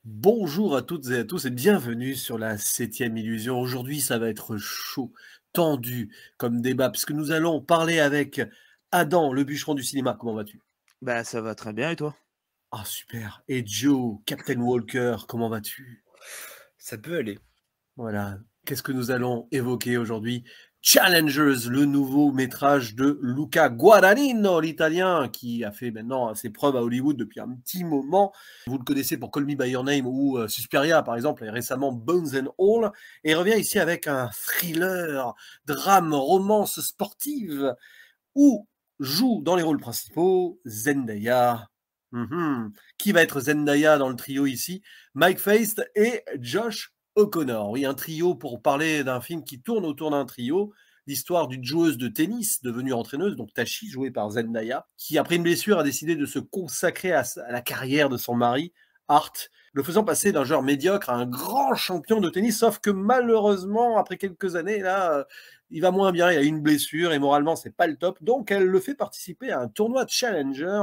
Bonjour à toutes et à tous et bienvenue sur la septième illusion. Aujourd'hui, ça va être chaud, tendu comme débat, puisque nous allons parler avec Adam, le bûcheron du cinéma. Comment vas-tu? Bah, ça va très bien et toi? Ah, super. Et Joe, Captain Walker, comment vas-tu? Ça peut aller. Voilà. Qu'est-ce que nous allons évoquer aujourd'hui? Challengers, le nouveau métrage de Luca Guadagnino, l'italien, qui a fait maintenant ses preuves à Hollywood depuis un petit moment. Vous le connaissez pour Call Me By Your Name ou Suspiria, par exemple, et récemment Bones and All. Et il revient ici avec un thriller, drame, romance sportive, où joue dans les rôles principaux Zendaya. Qui va être Zendaya dans le trio ici? Mike Faist et Josh O'Connor. Oui, un trio pour parler d'un film qui tourne autour d'un trio. L'histoire d'une joueuse de tennis devenue entraîneuse, donc Tashi, jouée par Zendaya, qui après une blessure a décidé de se consacrer à la carrière de son mari, Art, le faisant passer d'un joueur médiocre à un grand champion de tennis, sauf que malheureusement, après quelques années, là, il va moins bien, il a une blessure et moralement, c'est pas le top. Donc, elle le fait participer à un tournoi de Challenger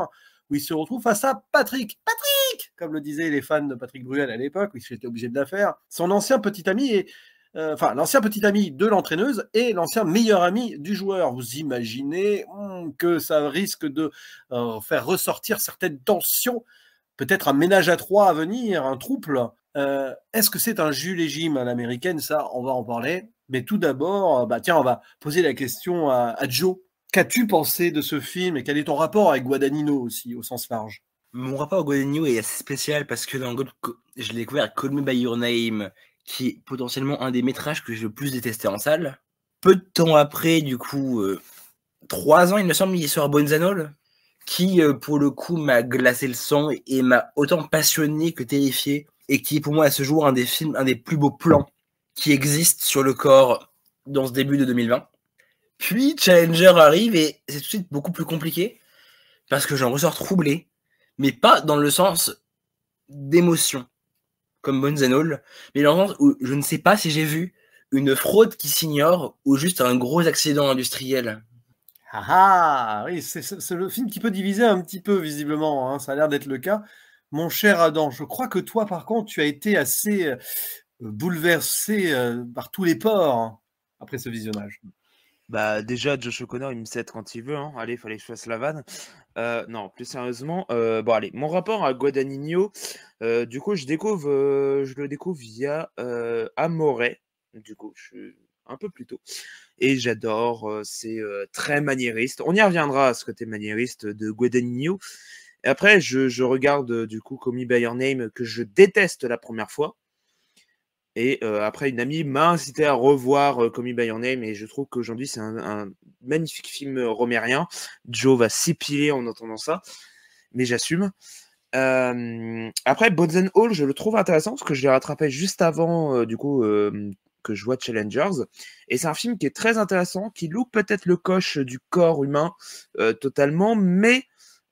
où il se retrouve face à Patrick. Patrick, comme le disaient les fans de Patrick Bruel à l'époque, où il était obligé de la faire. Son ancien petit ami et enfin, l'ancien petit ami de l'entraîneuse et l'ancien meilleur ami du joueur. Vous imaginez que ça risque de faire ressortir certaines tensions, peut-être un ménage à trois à venir, un trouble. Est-ce que c'est un jus légime à l'américaine? Ça, on va en parler. Mais tout d'abord, bah tiens, on va poser la question à Joe. Qu'as-tu pensé de ce film et quel est ton rapport avec Guadagnino aussi, au sens large? Mon rapport à Guadagnino est assez spécial parce que je l'ai découvert avec Call Me By Your Name, qui est potentiellement un des métrages que j'ai le plus détesté en salle. Peu de temps après, du coup, 3 ans, il me semble, il est sur Bones and All, qui, pour le coup, m'a glacé le sang et m'a autant passionné que terrifié, et qui est pour moi à ce jour un des plus beaux plans qui existent sur le corps dans ce début de 2020. Puis Challenger arrive et c'est tout de suite beaucoup plus compliqué parce que j'en ressors troublé, mais pas dans le sens d'émotion, comme Bones and All, mais dans le sens où je ne sais pas si j'ai vu une fraude qui s'ignore ou juste un gros accident industriel. Ah ah, oui, c'est le film qui peut diviser un petit peu, visiblement, hein, ça a l'air d'être le cas. Mon cher Adam, je crois que toi, par contre, tu as été assez bouleversé par tous les pores hein, après ce visionnage. Bah déjà, Josh O'Connor, il me cède quand il veut, hein. Allez, il fallait que je fasse la vanne. Non, plus sérieusement, bon allez, mon rapport à Guadagnino, du coup, je le découvre via Amore. Du coup, je suis un peu plus tôt. Et j'adore, c'est très maniériste. On y reviendra à ce côté maniériste de Guadagnino. Et après, je regarde du coup Call Me By Your Name que je déteste la première fois. Et après, une amie m'a incité à revoir Call Me By Your Name et je trouve qu'aujourd'hui, c'est un magnifique film romérien. Joe va s'épiler en entendant ça, mais j'assume. Après, Bones and All, je le trouve intéressant parce que je l'ai rattrapé juste avant, du coup, que je vois Challengers. Et c'est un film qui est très intéressant, qui loupe peut-être le coche du corps humain totalement, mais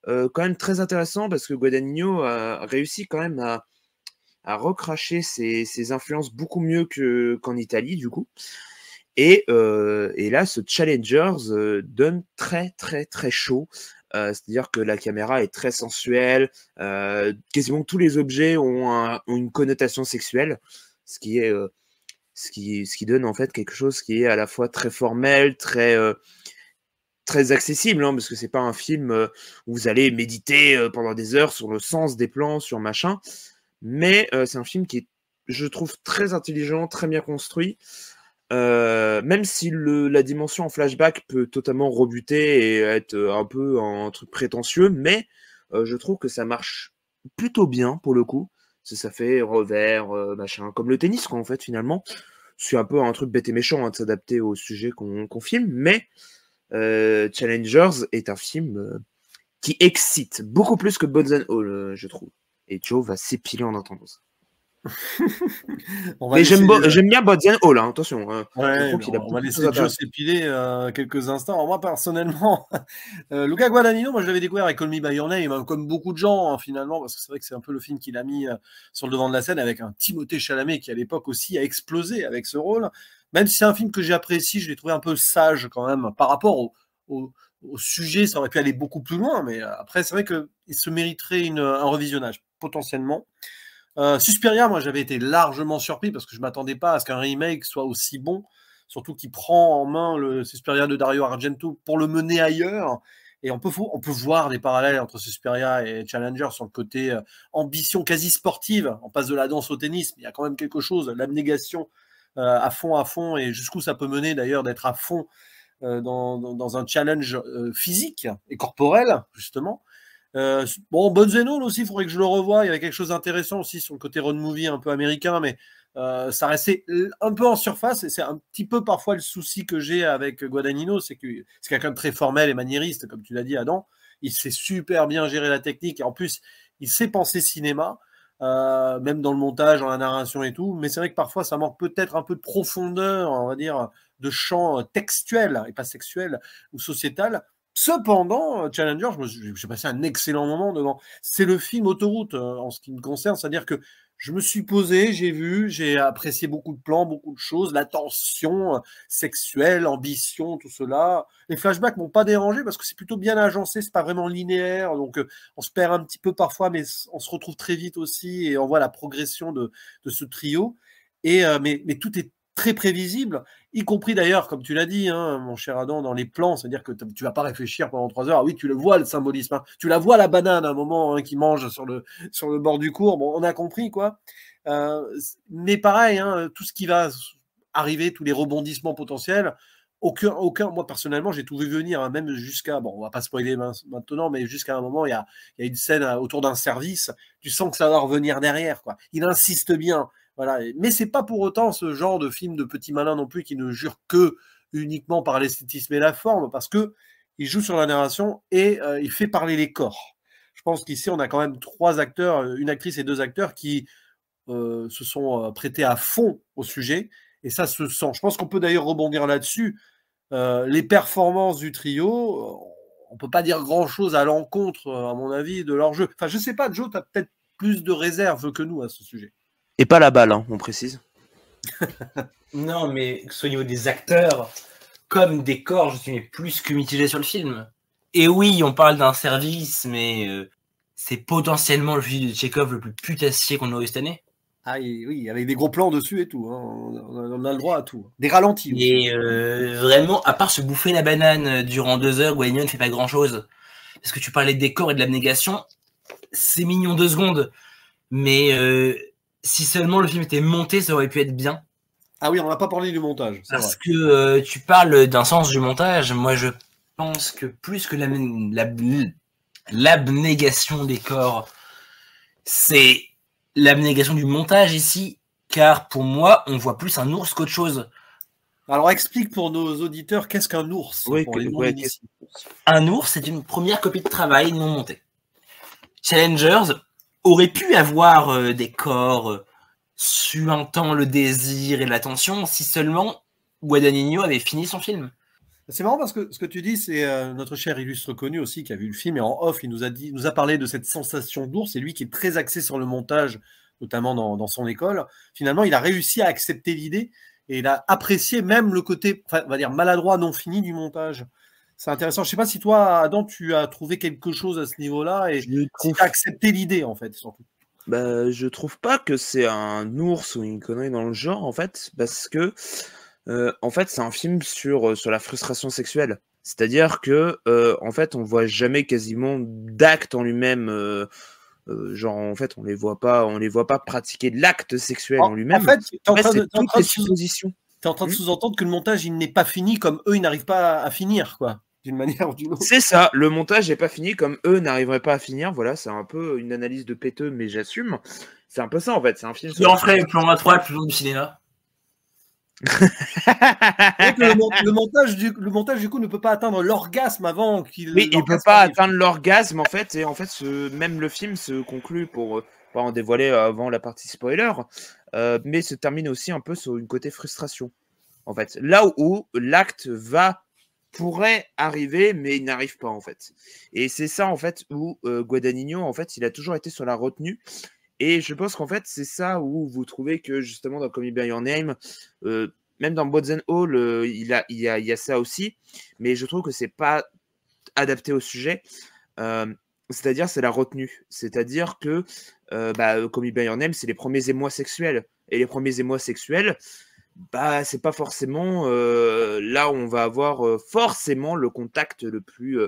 quand même très intéressant parce que Guadagnino a réussi quand même à recracher ses influences beaucoup mieux qu'en Italie, du coup. Et là, ce Challengers donne très, très, très chaud. C'est-à-dire que la caméra est très sensuelle. Quasiment tous les objets ont une connotation sexuelle, ce qui est ce qui donne en fait quelque chose qui est à la fois très formel, très accessible, hein, parce que c'est pas un film où vous allez méditer pendant des heures sur le sens des plans, sur machin. Mais c'est un film qui est, je trouve, très intelligent, très bien construit. Même si la dimension en flashback peut totalement rebuter et être un peu un truc prétentieux, mais je trouve que ça marche plutôt bien pour le coup. Ça fait revers, machin, comme le tennis, quoi, en fait, finalement. C'est un peu un truc bête et méchant hein, de s'adapter au sujet qu'on filme, mais Challengers est un film qui excite beaucoup plus que Bones and All, je trouve. Et Joe va s'épiler en entendant ça. On va Mais laisser j'aime bien Bones and All, hein, attention. Hein. Je ouais, trouve mais qu'il a on va beaucoup de choses laisser Joe intéressantes. s'épiler quelques instants. Alors moi, personnellement, Luca Guadagnino, moi je l'avais découvert avec Call Me By Your Name, hein, comme beaucoup de gens hein, finalement, parce que c'est vrai que c'est un peu le film qu'il a mis sur le devant de la scène avec un Timothée Chalamet qui à l'époque aussi a explosé avec ce rôle. Même si c'est un film que j'apprécie, je l'ai trouvé un peu sage quand même par rapport au sujet. Ça aurait pu aller beaucoup plus loin, mais après c'est vrai qu'il se mériterait un revisionnage potentiellement. Suspiria, moi j'avais été largement surpris parce que je m'attendais pas à ce qu'un remake soit aussi bon, surtout qu'il prend en main le Suspiria de Dario Argento pour le mener ailleurs. Et on peut voir des parallèles entre Suspiria et Challenger sur le côté ambition quasi sportive. On passe de la danse au tennis, mais il y a quand même quelque chose, l'abnégation à fond, et jusqu'où ça peut mener d'ailleurs d'être à fond dans un challenge physique et corporel, justement. Bon, Bonzenol aussi, il faudrait que je le revoie. Il y avait quelque chose d'intéressant aussi sur le côté road movie un peu américain, mais ça restait un peu en surface. Et c'est un petit peu parfois le souci que j'ai avec Guadagnino, c'est que c'est quelqu'un de très formel et maniériste, comme tu l'as dit, Adam. Il sait super bien gérer la technique et en plus, il sait penser cinéma, même dans le montage, dans la narration et tout. Mais c'est vrai que parfois, ça manque peut-être un peu de profondeur, on va dire, de champ textuel et pas sexuel ou sociétal. Cependant, Challenger, j'ai passé un excellent moment devant. C'est le film autoroute en ce qui me concerne, c'est-à-dire que je me suis posé, j'ai vu, j'ai apprécié beaucoup de plans, beaucoup de choses, la tension sexuelle, ambition, tout cela. Les flashbacks m'ont pas dérangé parce que c'est plutôt bien agencé, c'est pas vraiment linéaire, donc on se perd un petit peu parfois, mais on se retrouve très vite aussi et on voit la progression de ce trio. Mais tout est très prévisible, y compris d'ailleurs, comme tu l'as dit, hein, mon cher Adam, dans les plans, c'est-à-dire que tu vas pas réfléchir pendant 3 heures. Ah oui, tu le vois, le symbolisme. Hein. Tu la vois, la banane, à un moment, hein, qui mange sur le bord du cours. Bon, on a compris, quoi. Mais pareil, hein, tout ce qui va arriver, tous les rebondissements potentiels, aucun, moi personnellement, j'ai tout vu venir, hein, même jusqu'à, bon, on va pas spoiler maintenant, mais jusqu'à un moment, il y a une scène autour d'un service, tu sens que ça va revenir derrière, quoi. Il insiste bien. Voilà. Mais c'est pas pour autant ce genre de film de petit malin non plus qui ne jure que uniquement par l'esthétisme et la forme, parce que il joue sur la narration et il fait parler les corps. Je pense qu'ici on a quand même 3 acteurs, une actrice et 2 acteurs qui se sont prêtés à fond au sujet, et ça se sent. Je pense qu'on peut d'ailleurs rebondir là-dessus. Les performances du trio, on peut pas dire grand-chose à l'encontre, à mon avis, de leur jeu. Enfin, je sais pas, Joe, tu as peut-être plus de réserve que nous à ce sujet. Et pas la balle, hein, on précise. Non, mais que ce soit au niveau des acteurs comme des corps, je suis plus que mitigé sur le film. Et oui, on parle d'un service, mais c'est potentiellement le film de Tchekhov le plus putassier qu'on a eu cette année. Ah oui, avec des gros plans dessus et tout. Hein. On a le droit à tout. Des ralentis aussi. Et vraiment, à part se bouffer la banane durant 2 heures, Guadagnino ne fait pas grand-chose. Parce que tu parlais de décor et de l'abnégation, c'est mignon 2 secondes. Mais si seulement le film était monté, ça aurait pu être bien. Ah oui, on n'a pas parlé du montage. Parce que tu parles d'un sens du montage. Moi, je pense que plus que l'abnégation des corps, c'est l'abnégation du montage ici. Car pour moi, on voit plus un ours qu'autre chose. Alors explique pour nos auditeurs qu'est-ce qu'un ours. Oui, pour les un ours, c'est une première copie de travail non montée. Challengers aurait pu avoir des corps suintant le désir et l'attention si seulement Guadagnino avait fini son film. C'est marrant parce que ce que tu dis, c'est notre cher illustre connu aussi qui a vu le film et en off, il nous a parlé de cette sensation d'ours. C'est lui qui est très axé sur le montage, notamment dans son école. Finalement, il a réussi à accepter l'idée et il a apprécié même le côté, enfin, on va dire, maladroit, non fini du montage. C'est intéressant. Je ne sais pas si toi, Adam, tu as trouvé quelque chose à ce niveau-là et si tu as accepté l'idée, en fait, surtout. Bah, je trouve pas que c'est un ours ou une connerie dans le genre, en fait, parce que, en fait, c'est un film sur la frustration sexuelle. C'est-à-dire que, en fait, on voit jamais quasiment d'acte en lui-même. Genre, en fait, on les voit pas pratiquer de l'acte sexuel en lui-même. En fait, tu es en train de sous-entendre que le montage, il n'est pas fini comme eux, ils n'arrivent pas à finir, quoi. D'une manière ou d'une autre. C'est ça, le montage n'est pas fini comme eux n'arriveraient pas à finir. Voilà, c'est un peu une analyse de péteux, mais j'assume. C'est un peu ça en fait. C'est un film. Qui en ferait le plan A3 le plus long du cinéma. le montage du coup ne peut pas atteindre l'orgasme avant qu'il. Oui, il peut pas atteindre l'orgasme en fait, et en fait même le film se conclut pour pas en dévoiler avant la partie spoiler, mais se termine aussi un peu sur une côté frustration. En fait, là où l'acte pourrait arriver, mais il n'arrive pas en fait. Et c'est ça en fait où Guadagnino en fait il a toujours été sur la retenue. Et je pense qu'en fait c'est ça où vous trouvez que justement dans Call Me by Your Name, même dans Bods & Hall, il y a ça aussi, mais je trouve que c'est pas adapté au sujet. C'est-à-dire, c'est la retenue. C'est-à-dire que, Call Me By Your Name, c'est les premiers émois sexuels. Et les premiers émois sexuels, c'est pas forcément là où on va avoir forcément le contact le plus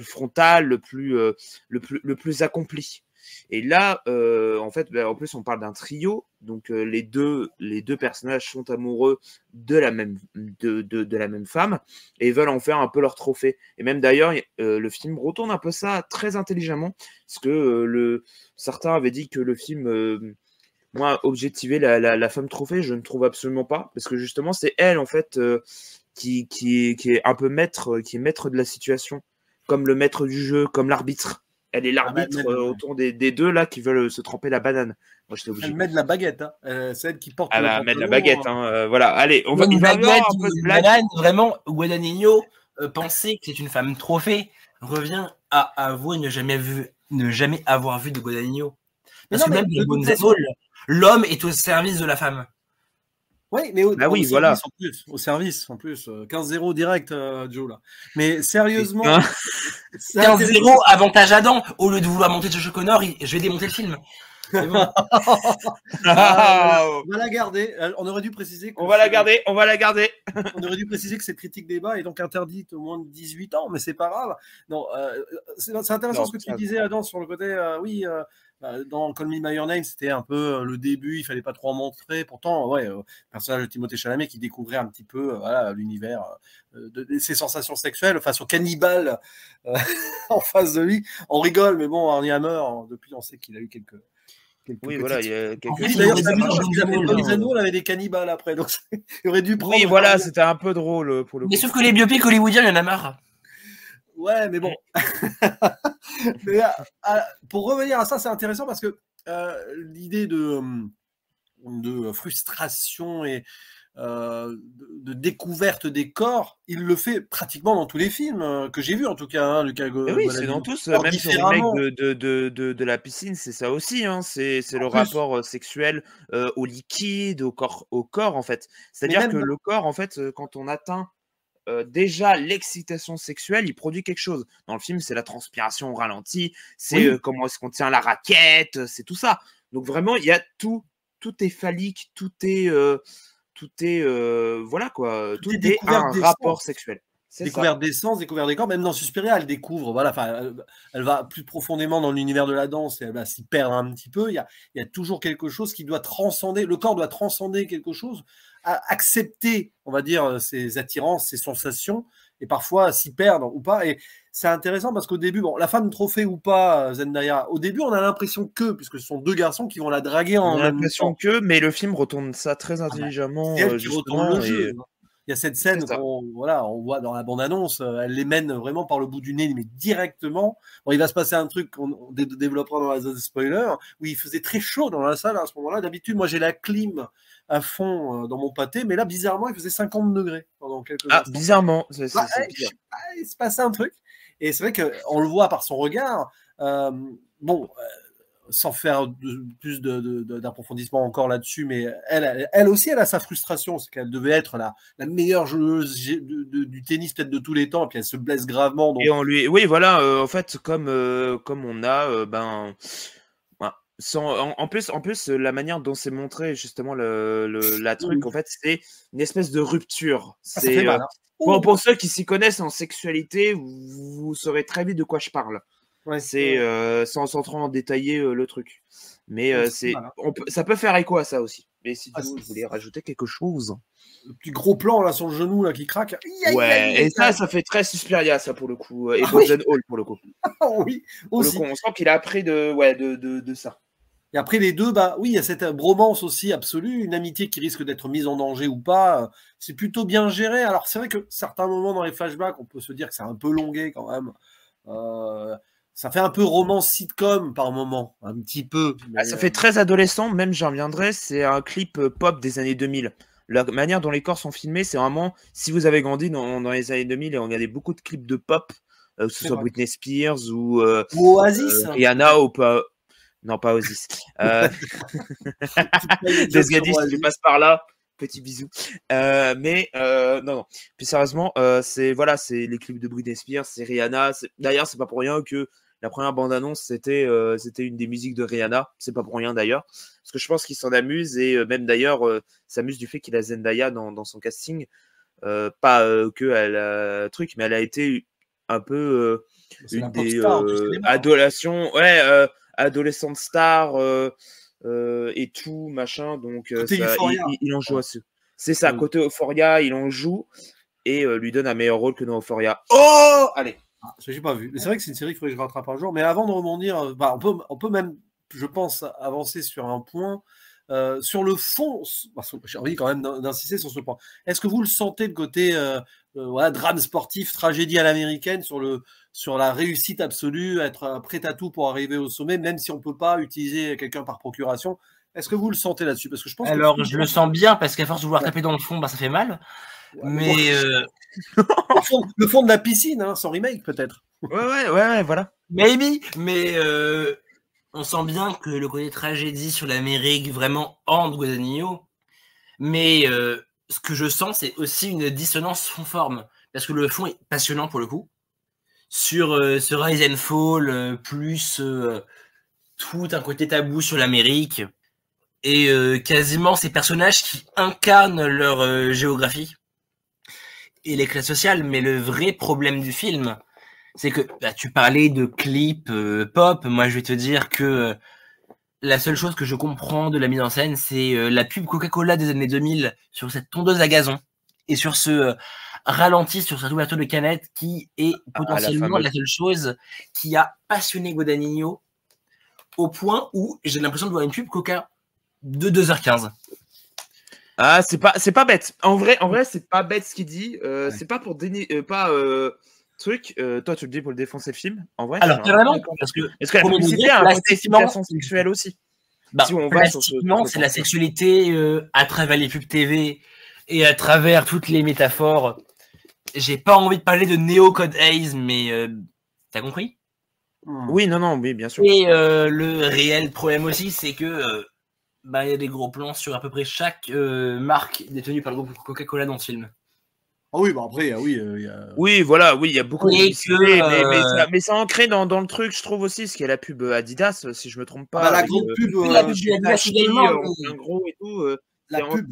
frontal, le plus accompli. Et là, en fait, en plus, on parle d'un trio, donc les deux personnages sont amoureux de la même femme et veulent en faire un peu leur trophée. Et même d'ailleurs, le film retourne un peu ça très intelligemment, parce que certains avaient dit que le film, moi, objectiver la femme trophée, je ne trouve absolument pas, parce que justement, c'est elle, en fait, qui est un peu maître de la situation, comme le maître du jeu, comme l'arbitre. Elle est l'arbitre autour des deux là qui veulent se tremper la banane. Moi, j'étais obligé. Elle met de la baguette, hein. C'est elle qui porte. Elle va mettre la baguette, hein. Voilà. Allez, on va une avoir baguette un peu de ou une blague. banane. Vraiment, Guadagnino, penser que c'est une femme trophée revient à avouer ne jamais avoir vu de Guadagnino. Parce que même dans Gonzalo, l'homme est au service de la femme. Oui, mais au service en plus. 15-0 direct, Joe, là. Mais sérieusement. 15-0, avantage Adam. Au lieu de vouloir monter Josh Connor, je vais démonter le film. Bon. On va la garder. On aurait dû préciser. On va la garder. On aurait dû préciser que cette critique débat est donc interdite au moins de 18 ans, mais c'est pas grave. Non, c'est intéressant ce que tu disais, Adam, sur le côté. Dans Call Me By Your Name, c'était un peu le début, il fallait pas trop en montrer. Pourtant, le personnage de Timothée Chalamet qui découvrait un petit peu l'univers de ses sensations sexuelles face au cannibale en face de lui. On rigole, mais bon, Armie Hammer, depuis, on sait qu'il a eu quelques. Oui, voilà, il y a quelques. D'ailleurs, on avait des cannibales après, donc il aurait dû prendre. Oui, voilà, c'était un peu drôle pour le coup. Mais sauf que les biopics hollywoodiens, il y en a marre. Ouais, mais bon. Mais, pour revenir à ça, c'est intéressant parce que l'idée de frustration et de découverte des corps, il le fait pratiquement dans tous les films que j'ai vus, en tout cas, hein, Lucas. Oui, c'est dans tous, même sur le mec de la piscine, c'est ça aussi, hein, c'est le rapport sexuel au liquide, au corps en fait. C'est-à-dire que le corps, en fait, quand on atteint déjà l'excitation sexuelle, il produit quelque chose. Dans le film, c'est la transpiration au ralenti, c'est comment est-ce qu'on tient la raquette, c'est tout ça. Donc vraiment, il y a tout est phallique, tout est voilà quoi, tout est un rapport sexuel. Découverte des sens, découverte des corps, même dans Suspiria, elle découvre, elle va plus profondément dans l'univers de la danse et elle va s'y perdre un petit peu. Il y a toujours quelque chose qui doit transcender, le corps doit transcender quelque chose, accepter, on va dire, ses attirances, ses sensations, et parfois s'y perdre ou pas. Et c'est intéressant parce qu'au début, la femme trophée ou pas, Zendaya, au début, on a l'impression puisque ce sont deux garçons qui vont la draguer en même temps. Mais le film retourne ça très intelligemment. C'est elle qui retourne le jeu. Il y a cette scène on voit dans la bande-annonce, elle les mène vraiment par le bout du nez, mais directement. Bon, il va se passer un truc qu'on développera dans la zone spoiler, où il faisait très chaud dans la salle à ce moment-là. D'habitude, moi, j'ai la clim à fond dans mon pâté, mais là, bizarrement, il faisait 50 degrés pendant quelques instants. Bizarrement. Il se passait un truc. Et c'est vrai qu'on le voit par son regard. Sans faire plus d'approfondissement encore là-dessus, mais elle aussi, elle a sa frustration, c'est qu'elle devait être la meilleure joueuse du tennis peut-être de tous les temps, et puis elle se blesse gravement. Donc... Et on lui, oui, voilà, en fait, comme on a, en plus, la manière dont c'est montré justement la truc, en fait, c'est une espèce de rupture. Ça fait mal, hein. Pour ceux qui s'y connaissent en sexualité, vous saurez très vite de quoi je parle. Ouais, c'est sans trop en détailler le truc, mais ça peut faire écho à ça aussi. Mais si vous voulez rajouter quelque chose, le petit gros plan là sur le genou là qui craque. Et ça fait très Suspiria ça pour le coup, et Bozen Hall pour le coup. Oui, aussi. On sent qu'il a appris de ça. Et après les deux, il y a cette bromance aussi absolue, une amitié qui risque d'être mise en danger ou pas. C'est plutôt bien géré. Alors c'est vrai que certains moments dans les flashbacks, on peut se dire que c'est un peu longué quand même. Ça fait un peu romance sitcom par moment, un petit peu. Mais... ça fait très adolescent, même j'en reviendrai, c'est un clip pop des années 2000. La manière dont les corps sont filmés, c'est vraiment, si vous avez grandi dans les années 2000 et regardez beaucoup de clips de pop, que ce soit Britney Spears ou Oasis. Rihanna ou pas... Non, pas Oasis. Desgadis, tu passes par là. Petit bisou. Non. Puis sérieusement, c'est les clips de Britney Spears, c'est Rihanna. D'ailleurs, c'est pas pour rien que la première bande-annonce, c'était une des musiques de Rihanna. C'est pas pour rien d'ailleurs. Parce que je pense qu'il s'en amuse et même d'ailleurs s'amuse du fait qu'il a Zendaya dans son casting. Pas que elle a truc, mais elle a été un peu une des adolescente star et tout, machin. Donc ça, il en joue assez. C'est ça, côté Euphoria, il en joue et lui donne un meilleur rôle que dans Euphoria. Oh, allez. Je n'ai pas vu. Mais c'est vrai que c'est une série qu'il faudrait que je rattrape un jour. Mais avant de rebondir, on peut même, je pense, avancer sur un point. Sur le fond, j'ai envie quand même d'insister sur ce point. Est-ce que vous le sentez de côté drame sportif, tragédie à l'américaine, sur la réussite absolue, être prêt à tout pour arriver au sommet, même si on ne peut pas utiliser quelqu'un par procuration? Est-ce que vous le sentez là-dessus? Parce que je pense je le sens bien, parce qu'à force de vouloir taper dans le fond, ça fait mal. Ouais, mais le fond de la piscine, hein, son remake peut-être. Ouais, voilà. Maybe, mais on sent bien que le côté tragédie sur l'Amérique vraiment hante Guadagnino. Mais ce que je sens, c'est aussi une dissonance fond-forme, parce que le fond est passionnant pour le coup. Sur ce Rise and Fall, plus tout un côté tabou sur l'Amérique, et quasiment ces personnages qui incarnent leur géographie et les classes sociales. Mais le vrai problème du film, c'est que tu parlais de clips pop. Moi, je vais te dire que la seule chose que je comprends de la mise en scène, c'est la pub Coca-Cola des années 2000 sur cette tondeuse à gazon et sur ce ralenti sur cette ouverture de canette qui est potentiellement la seule chose qui a passionné Guadagnino au point où j'ai l'impression de voir une pub Coca de 2h15. Ah, c'est pas bête. En vrai, c'est pas bête ce qu'il dit. C'est pas pour truc. Toi, tu le dis pour le défoncer le film. En vrai. Alors, vraiment, parce que la publicité a un côté excitation sexuelle aussi. Si on va c'est la sexualité à travers les pubs TV et à travers toutes les métaphores. J'ai pas envie de parler de Neo Code Haze, mais t'as compris? Oui, oui, bien sûr. Et le réel problème aussi, c'est que il y a des gros plans sur à peu près chaque marque détenue par le groupe Coca-Cola dans ce film. Ah oui, après, Oui, voilà, il y a beaucoup de publicité, mais c'est ancré dans le truc, je trouve aussi, parce qu'il y a la pub Adidas, si je me trompe pas. La grande pub, Adidas également, un gros et tout. La pub.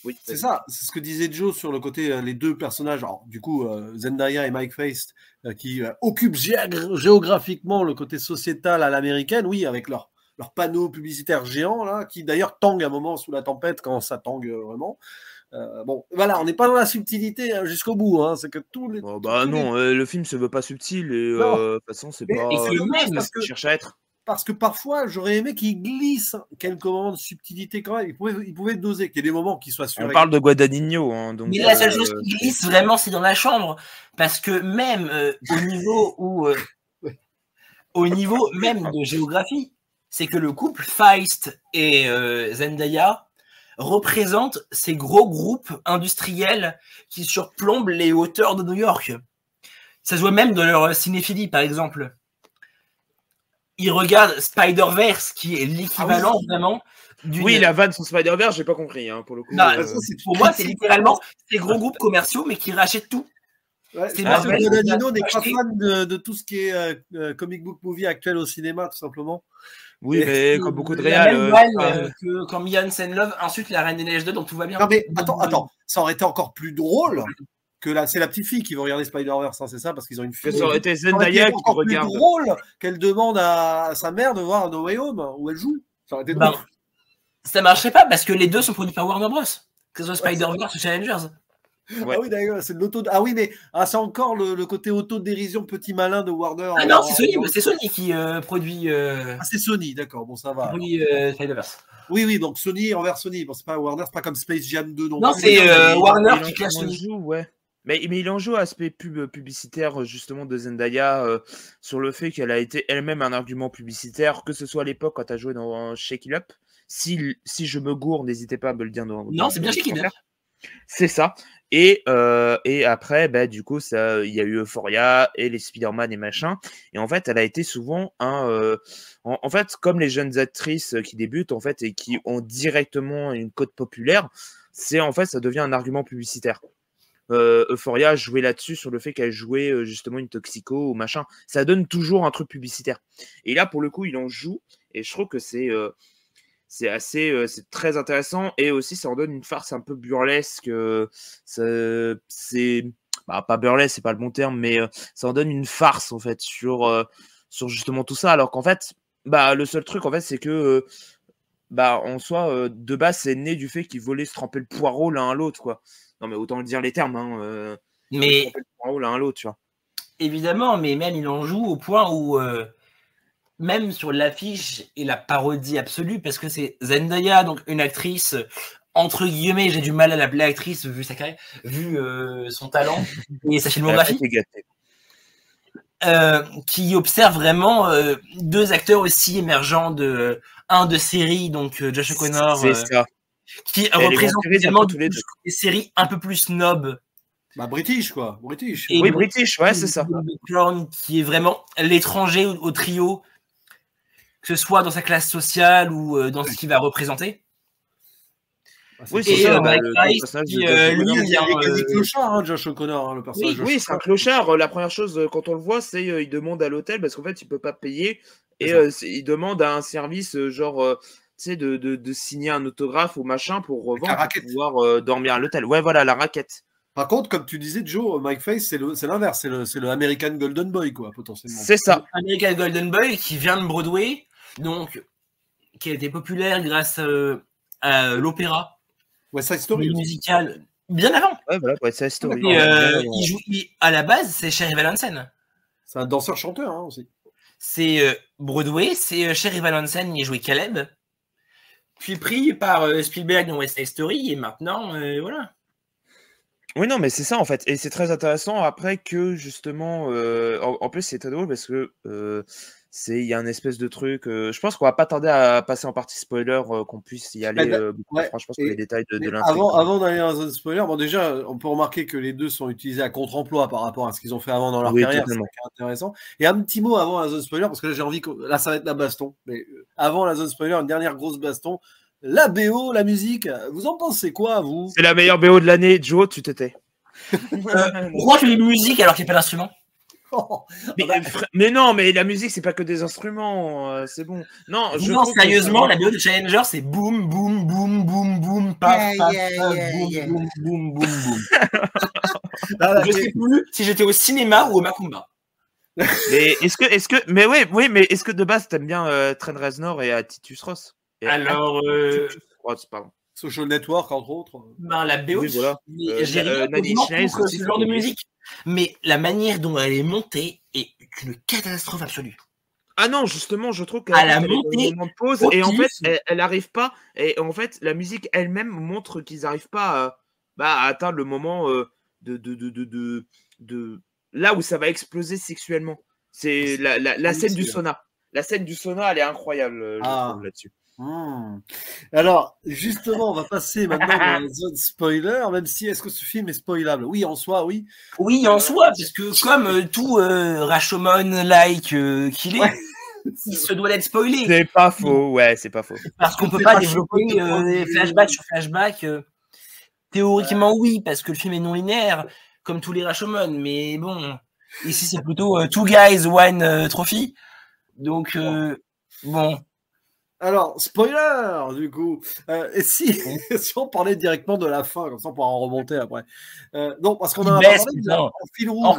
Oui, c'est ça, c'est ce que disait Joe sur le côté, les deux personnages, alors, du coup, Zendaya et Mike Faist, qui occupent géographiquement le côté sociétal à l'américaine, oui, avec leur panneau publicitaire géant, là, qui d'ailleurs tangue un moment sous la tempête quand ça tangue vraiment. Bon, voilà, on n'est pas dans la subtilité jusqu'au bout. Hein, c'est que tous les. Le film se veut pas subtil et de toute façon, c'est pas. Parce que cherche à être. Parce que parfois, j'aurais aimé qu'il glisse quelques moments de subtilité quand même. Il pouvait doser, qu'il y ait des moments qui soient On parle de Guadagnino. Hein, donc, mais la seule chose qui glisse vraiment, c'est dans la chambre. Parce que même au niveau même de géographie, c'est que le couple Feist et Zendaya représentent ces gros groupes industriels qui surplombent les hauteurs de New York. Ça se voit même dans leur cinéphilie, par exemple. Ils regardent Spider-Verse, qui est l'équivalent vraiment d'une... Oui, la vanne sur Spider-Verse, j'ai pas compris, hein, pour le coup. Non, pour moi, c'est littéralement ces gros groupes commerciaux, mais qui rachètent tout. Ouais, Guadagnino n'est pas fan de tout ce qui est comic book movie actuel au cinéma, tout simplement. Oui, mais comme beaucoup de réals. Que quand Beyoncé and Love insulte la Reine des Neiges 2, donc tout va bien. Non, mais attends, ça aurait été encore plus drôle que c'est la petite fille qui veut regarder Spider-Verse, hein, c'est ça, parce qu'ils ont une fille. Ça aurait été Zendaya qui regarde. C'est drôle qu'elle demande à sa mère de voir No Way Home où elle joue. Ça aurait été drôle. Ça marcherait pas parce que les deux sont produits par Warner Bros. Que ce soit Spider-Verse ou Challengers. Ouais. Ah oui, d'accord, c'est de l'auto. Ah oui, mais c'est encore le côté autodérision petit malin de Warner. Ah non, c'est Sony qui produit. Ah, c'est Sony, d'accord, bon, ça va. Produit Spider-Verse. Oui, donc Sony envers Sony. Bon, c'est pas Warner, c'est pas comme Space Jam 2 non. Non, c'est Warner qui classe Sony. Ouais. Mais il en joue à aspect publicitaire justement de Zendaya sur le fait qu'elle a été elle-même un argument publicitaire, que ce soit à l'époque quand elle a joué dans Shake It Up. Si je me gourre, n'hésitez pas à me le dire. Non, c'est bien Shake It Up. C'est ça. Et après, du coup, il y a eu Euphoria et les Spider-Man et machin. Et en fait, elle a été souvent en fait, comme les jeunes actrices qui débutent en fait et qui ont directement une cote populaire, en fait, ça devient un argument publicitaire. Euphoria jouait là-dessus, sur le fait qu'elle jouait justement une toxico ou machin. Ça donne toujours un truc publicitaire. Et là, pour le coup, il en joue. Et je trouve que c'est très intéressant. Et aussi, ça en donne une farce un peu burlesque. Pas burlesque, c'est pas le bon terme, mais ça en donne une farce, en fait, sur justement tout ça. Alors qu'en fait, le seul truc, en fait, c'est que en soi, de base, c'est né du fait qu'ils voulaient se tremper le poireau l'un à l'autre, quoi. Non, mais autant le dire les termes, hein. Mais tremper le poireau l'un à l'autre, tu vois. évidemment, mais même il en joue au point où même sur l'affiche et la parodie absolue, parce que c'est Zendaya, donc une actrice entre guillemets, j'ai du mal à l'appeler actrice vu sa carrière, vu son talent et sa filmographie, qui observe vraiment deux acteurs aussi émergents un de série, donc Josh O'Connor, qui représente également des séries un peu plus snob. British, quoi. British. Oui, British, ouais, c'est ça. Crown, qui est vraiment l'étranger au trio, que ce soit dans sa classe sociale ou dans ce qu'il va représenter. Oui, c'est ça. Mike Price, lui, il est quasi clochard, Josh O'Connor, le personnage. Oui, c'est un clochard. La première chose, quand on le voit, c'est il demande à l'hôtel parce qu'en fait, il peut pas payer et il demande à un service genre de signer un autographe ou machin pour revendre, pour pouvoir dormir à l'hôtel. Ouais, voilà, la raquette. Par contre, comme tu disais, Joe, Mike Face, c'est l'inverse, c'est le American Golden Boy, quoi, potentiellement. C'est ça. American Golden Boy qui vient de Broadway, donc qui a été populaire grâce à l'opéra. West Side Story. Musical bien avant. Ouais, voilà, West Side Story. À la base, c'est Sherry Valensen. C'est un danseur-chanteur aussi. C'est Broadway, c'est Sherry Valensen, il jouait Caleb. Puis pris par Spielberg dans West Side Story, et maintenant, voilà. Oui, non, mais c'est ça en fait. Et c'est très intéressant après que justement. En plus, c'est très drôle parce que il y a un espèce de truc. Je pense qu'on va pas tarder à passer en partie spoiler, qu'on puisse y aller beaucoup. Je pense que les détails de l'intrigue. Avant d'aller dans la zone spoiler, déjà, on peut remarquer que les deux sont utilisés à contre-emploi par rapport à ce qu'ils ont fait avant dans leur carrière. Totalement. C'est intéressant. Et un petit mot avant la zone spoiler, parce que là, j'ai envie que. Là, ça va être la baston. Mais avant la zone spoiler, une dernière grosse baston. La BO, la musique, vous en pensez quoi, vous? C'est la meilleure BO de l'année. Joe, tu t'étais. Pourquoi tu fais une musique alors qu'il n'y a pas d'instrument? Mais non, mais la musique, c'est pas que des instruments. C'est bon. Non, sérieusement, la BO de Challenger, c'est boum, boum, boum, boum, boum, paf, paf, boum, boum, boum, boum, boum. Je sais plus si j'étais au cinéma ou au Macumba. Mais est-ce que de base t'aimes bien Trent Reznor et Titus Ross? Alors, pardon. Social Network, entre autres. La BO, oui, voilà. J'ai rien contre ce genre de musique, mais la manière dont elle est montée est une catastrophe absolue. Ah non, justement, je trouve qu'elle a monté moment de pause et en fait, elle n'arrive pas. Et en fait, la musique elle-même montre qu'ils n'arrivent pas à atteindre le moment de là où ça va exploser sexuellement. C'est la scène du sauna. La scène du sauna, elle est incroyable, je trouve, là-dessus. Alors, justement, on va passer maintenant dans la zone spoiler, même si est-ce que ce film est spoilable? Oui, en soi, oui. Oui, en soi, parce que comme tout Rashomon-like qu'il est, il se doit d'être spoilé. C'est pas faux, ouais, c'est pas faux. Parce qu'on peut pas développer flashback sur flashback. Théoriquement, oui, parce que le film est non linéaire, comme tous les Rashomon, mais bon, ici c'est plutôt Two Guys, One Trophy. Donc, bon. Alors, spoiler, du coup. Et si on parlait directement de la fin, comme ça on pourra en remonter après. Non, parce qu'on a parlé en fil rouge.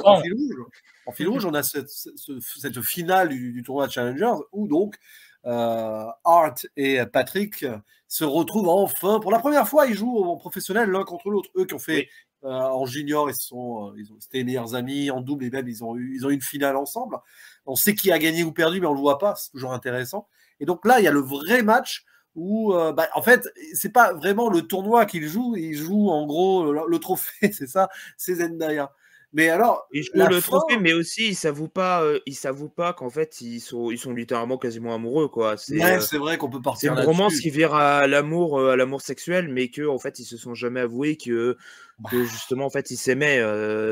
En fil rouge, on a cette finale du tournoi de Challengers où donc Art et Patrick se retrouvent enfin. Pour la première fois, ils jouent en professionnel l'un contre l'autre. Eux qui ont fait en junior, c'était les meilleurs amis. En double, et même, ils ont eu une finale ensemble. On sait qui a gagné ou perdu, mais on ne le voit pas. C'est toujours intéressant. Et donc là, il y a le vrai match où, en fait, c'est pas vraiment le tournoi qu'il joue. Il joue en gros le trophée, c'est ça, c'est Zendaya. Mais alors, il joue le trophée, mais aussi il s'avoue pas qu'en fait ils sont littéralement quasiment amoureux, quoi. C'est vrai qu'on peut partir. C'est une romance qui vire à l'amour sexuel, mais que en fait ils se sont jamais avoués que que justement, en fait, ils s'aimaient.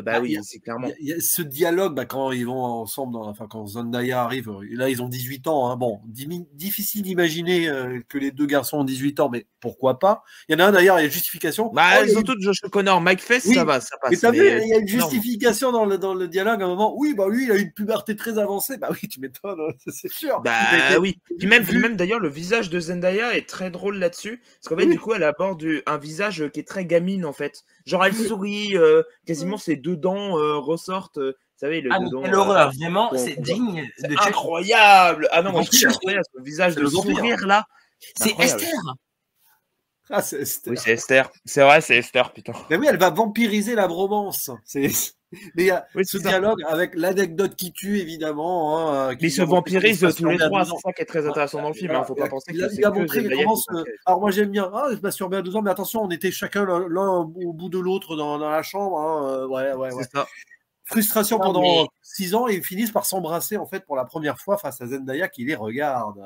Bah oui, c'est clairement. Il y a ce dialogue quand ils vont ensemble, enfin quand Zendaya arrive, là ils ont 18 ans. Hein. Bon, difficile d'imaginer que les deux garçons ont 18 ans, mais pourquoi pas. Il y en a un d'ailleurs, il y a une justification. Bah, surtout Josh Connor, Mike Fest, oui, ça va, ça passe. Mais t'as vu, il y a une justification dans le dialogue à un moment. Oui, bah lui, il a une puberté très avancée. Bah oui, tu m'étonnes, c'est sûr. Bah oui. Puis même d'ailleurs, le visage de Zendaya est très drôle là-dessus. Parce qu'en fait, du coup, elle aborde un visage qui est très gamine, en fait. Genre, elle sourit, quasiment ses deux dents ressortent. Vous savez, le dedans. Quelle horreur, vraiment, c'est digne de incroyable. Ah non, moi, je suis incroyable, ce visage de sourire là. C'est Esther. Ah, c'est Esther. Oui, c'est Esther. C'est vrai, c'est Esther, putain. Mais oui, elle va vampiriser la bromance. Mais il y a ce dialogue avec l'anecdote qui tue, évidemment. Hein, mais ils se vampirisent tous les trois, c'est ça qui est très intéressant dans le film. Faut pas penser que il a montré comment alors moi j'aime bien. Ah, je masturbais à 12 ans, mais attention, on était chacun l'un au bout de l'autre dans la chambre. Hein. Ouais. C'est ça. Frustration pendant 6 ans et ils finissent par s'embrasser en fait pour la première fois face à Zendaya qui les regarde.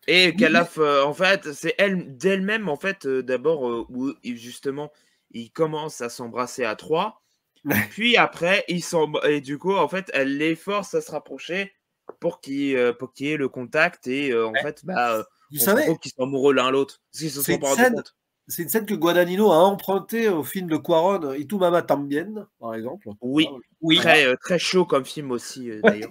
Et qu'elle a, en fait, c'est elle d'elle-même en fait d'abord où justement ils commencent à s'embrasser à 3, puis après et du coup en fait elle les force à se rapprocher pour qu'il y ait le contact et en fait vous savez qu'ils sont amoureux l'un l'autre. C'est une scène que Guadagnino a empruntée au film de Cuarón, Y tu mamá también, par exemple. Oui, très chaud comme film aussi d'ailleurs.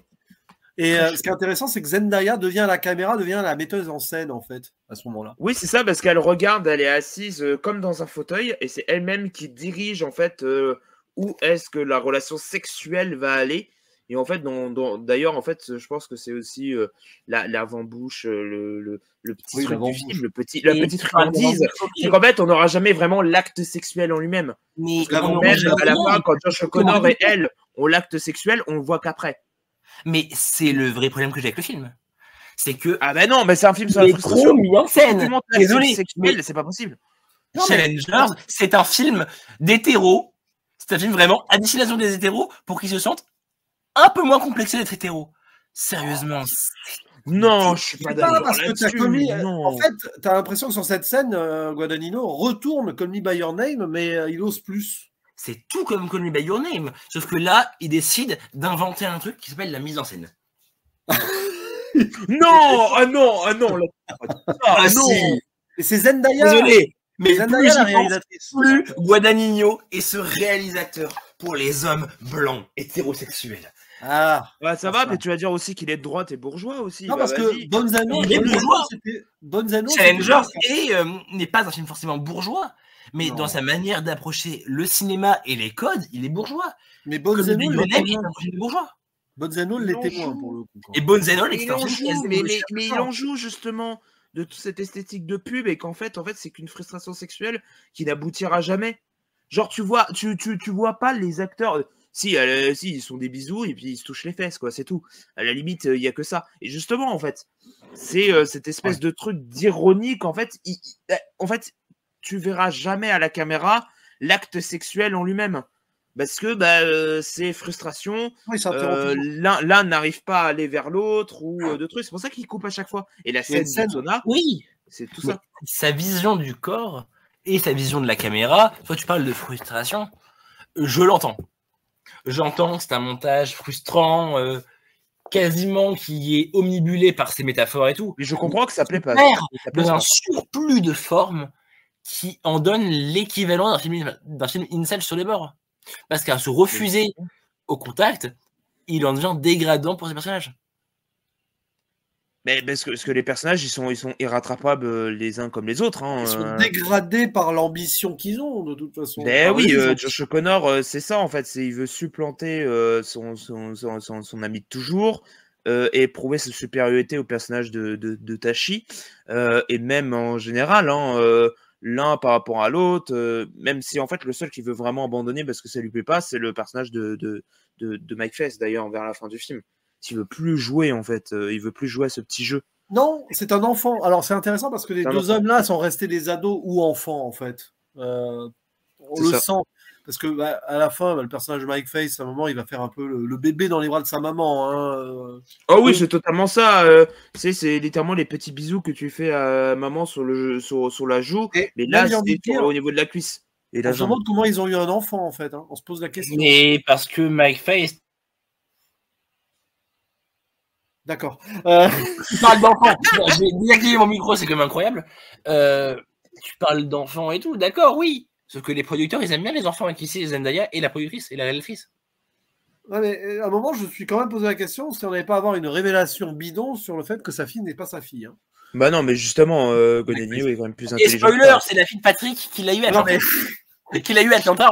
Et ce qui est intéressant, c'est que Zendaya devient la metteuse en scène, en fait, à ce moment-là. Oui, c'est ça, parce qu'elle regarde, elle est assise comme dans un fauteuil, et c'est elle-même qui dirige, en fait, où est-ce que la relation sexuelle va aller. Et en fait, d'ailleurs, en fait, je pense que c'est aussi l'avant-bouche, le petit truc du film, la petite friandise. C'est qu'en fait, on n'aura jamais vraiment l'acte sexuel en lui-même. Mais à la fin, quand Josh Connor et elle ont l'acte sexuel, on le voit qu'après. Mais c'est le vrai problème que j'ai avec le film. C'est que. Ah ben non, mais c'est un film sur la frustration. Mis en scène. Désolé, sexuel, c'est pas possible. Challengers, c'est un film d'hétéros. C'est un film vraiment à destination des hétéros pour qu'ils se sentent un peu moins complexés d'être hétéros. Sérieusement. Non, je suis pas d'accord. Parce que t'as commis. En fait, t'as l'impression que sur cette scène, Guadagnino retourne Call Me By Your Name, mais il ose plus. C'est tout comme Call Me By Your Name. Sauf que là, il décide d'inventer un truc qui s'appelle la mise en scène. Non. Si. Et c'est Zendaya. Désolé, mais Zendaya, la réalisatrice. Plus Guadagnino est ce réalisateur pour les hommes blancs hétérosexuels. Ah, ça va, mais tu vas dire aussi qu'il est de droite et bourgeois aussi. Non, parce que Bonzano, Challengers n'est pas un film forcément bourgeois. Mais dans sa manière d'approcher le cinéma et les codes, il est bourgeois. Mais Bonzano est un film bourgeois. Bonzano l'était moins pour le coup. Et Bonzano, mais il en joue justement de toute cette esthétique de pub et qu'en fait c'est qu'une frustration sexuelle qui n'aboutira jamais. Genre tu vois pas les acteurs. Si, ils sont des bisous et puis ils se touchent les fesses, quoi, c'est tout. À la limite, il y a que ça. Et justement, en fait, c'est cette espèce de truc d'ironique. En fait, tu verras jamais à la caméra l'acte sexuel en lui-même. Parce que c'est frustration. Oui, l'un n'arrive pas à aller vers l'autre ou de trucs. C'est pour ça qu'il coupe à chaque fois. Et la scène de Zona, oui, c'est tout ça. Sa vision du corps et sa vision de la caméra, toi tu parles de frustration, je l'entends. J'entends, c'est un montage frustrant, quasiment qui est omnibulé par ses métaphores et tout. Mais je comprends que ça plaît pas. Dans un surplus de forme qui en donne l'équivalent d'un film incel sur les bords. Parce qu'à se refuser au contact, il en devient dégradant pour ses personnages. Mais parce que les personnages, ils sont irrattrapables les uns comme les autres. Hein. Ils sont dégradés par l'ambition qu'ils ont, de toute façon. Ben oui, Josh Connor, c'est ça en fait. Il veut supplanter son ami de toujours et prouver sa supériorité au personnage de Tashi. Et même en général, l'un par rapport à l'autre, même si en fait le seul qui veut vraiment abandonner parce que ça lui plaît pas, c'est le personnage de Mike Fest d'ailleurs vers la fin du film. S'il veut plus jouer en fait, il veut plus jouer à ce petit jeu. Non, c'est un enfant. Alors c'est intéressant parce que les deux hommes-là sont restés des ados ou enfants en fait. On le sent parce que à la fin, le personnage de Mike Face, à un moment, il va faire un peu le bébé dans les bras de sa maman. Oh oui, c'est totalement ça. C'est littéralement les petits bisous que tu fais à maman sur la joue, mais là c'est au niveau de la cuisse. et On la se jambe. demande comment ils ont eu un enfant, en fait. Hein. On se pose la question. Mais parce que Mike Face, D'accord. tu parles d'enfants. Je vais désactiver mon micro, c'est quand même incroyable. Tu parles d'enfants et tout, d'accord, oui. Sauf que les producteurs, ils aiment bien les enfants avec ici Zendaya et la productrice et la réalisatrice. Ouais, mais à un moment, je me suis quand même posé la question si on n'allait pas avoir une révélation bidon sur le fait que sa fille n'est pas sa fille. Hein. Bah non, mais justement, Guadagnino est quand même plus Et intelligent. spoiler, c'est la fille de Patrick qui l'a eu à Non, Atlanta. mais Qu'il a eu à Atlanta.